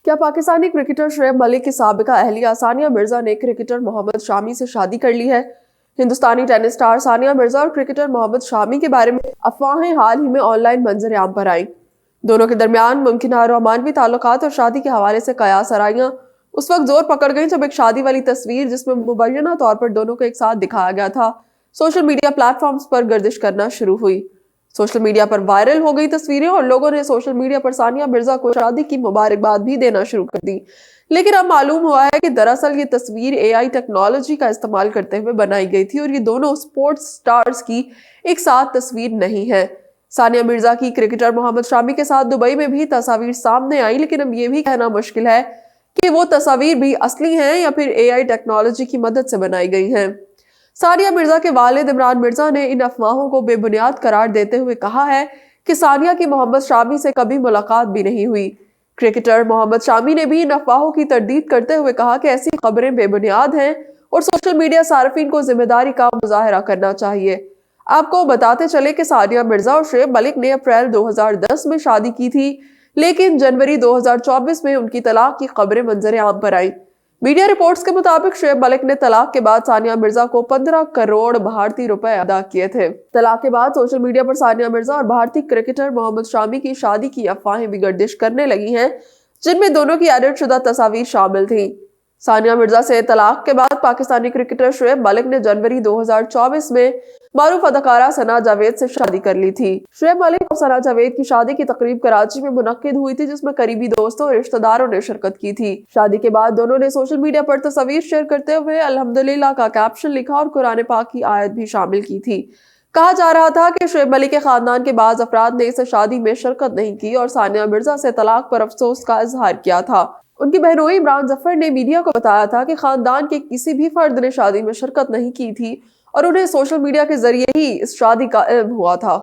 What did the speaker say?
क्या पाकिस्तानी क्रिकेटर शुएब मलिक की साबिका अहलिया सानिया मिर्जा ने क्रिकेटर मोहम्मद शामी से शादी कर ली है? हिंदुस्तानी टेनिस स्टार सानिया मिर्जा और क्रिकेटर मोहम्मद शामी के बारे में अफवाहें हाल ही में ऑनलाइन मंजर आम पर आईं। दोनों के दरमियान मुमकिन रोमानवी ताल्लुकात और शादी के हवाले से कयास आराइयां उस वक्त जोर पकड़ गई जब एक शादी वाली तस्वीर जिसमें मुबैना तौर पर दोनों को एक साथ दिखाया गया था सोशल मीडिया प्लेटफॉर्म्स पर गर्दिश करना शुरू हुई। सोशल मीडिया पर वायरल हो गई तस्वीरें और लोगों ने सोशल मीडिया पर सानिया मिर्जा को शादी की मुबारकबाद भी देना शुरू कर दी। लेकिन अब मालूम हुआ है कि दरअसल ये तस्वीर एआई टेक्नोलॉजी का इस्तेमाल करते हुए बनाई गई थी और ये दोनों स्पोर्ट्स स्टार्स की एक साथ तस्वीर नहीं है। सानिया मिर्जा की क्रिकेटर मोहम्मद शामी के साथ दुबई में भी तस्वीर सामने आई, लेकिन अब ये भी कहना मुश्किल है कि वो तस्वीर भी असली हैं या फिर एआई टेक्नोलॉजी की मदद से बनाई गई हैं। सानिया मिर्जा के वालिद इमरान मिर्जा ने इन अफवाहों को बेबुनियाद करार देते हुए कहा है कि सानिया की मोहम्मद शामी से कभी मुलाकात भी नहीं हुई। क्रिकेटर मोहम्मद शामी ने भी इन अफवाहों की तरदीद करते हुए कहा कि ऐसी खबरें बेबुनियाद हैं और सोशल मीडिया सार्फिन को जिम्मेदारी का मुजाहरा करना चाहिए। आपको बताते चले कि सानिया मिर्जा और शुएब मलिक ने अप्रैल 2010 में शादी की थी, लेकिन जनवरी 2024 में उनकी तलाक की खबरें मंजर आम पर आई। मीडिया रिपोर्ट्स के मुताबिक शुएब मलिक ने तलाक के बाद सानिया मिर्जा को 15 करोड़ भारतीय रुपए अदा किए थे। तलाक के बाद सोशल मीडिया पर सानिया मिर्जा और भारतीय क्रिकेटर मोहम्मद शामी की शादी की अफवाहें भी गर्दिश करने लगी हैं, जिनमें दोनों की एडिट शुदा तस्वीर शामिल थी। सानिया मिर्जा से तलाक के बाद पाकिस्तानी क्रिकेटर शुएब मलिक ने जनवरी 2024 में मारूफ अदाकारा सना जावेद से शादी कर ली थी। शुएब मलिक और सना जावेद की शादी की तकरीब कराची में मुनक्किद हुई थी, जिसमें करीबी दोस्तों और रिश्तेदारों ने शिरकत की थी। शादी के बाद दोनों ने सोशल मीडिया पर तस्वीर शेयर करते हुए अल्हम्दुलिल्लाह का कैप्शन लिखा और कुरान पाक की आयत भी शामिल की थी। कहा जा रहा था कि शुएब मलिक के खानदान के बाज़ अफराद ने इस शादी में शिरकत नहीं की और सानिया मिर्जा से तलाक पर अफसोस का इजहार किया था। उनकी बहनोई इमरान जफर ने मीडिया को बताया था कि खानदान के किसी भी फर्द ने शादी में शिरकत नहीं की थी और उन्हें सोशल मीडिया के जरिए ही इस शादी का इल्म हुआ था।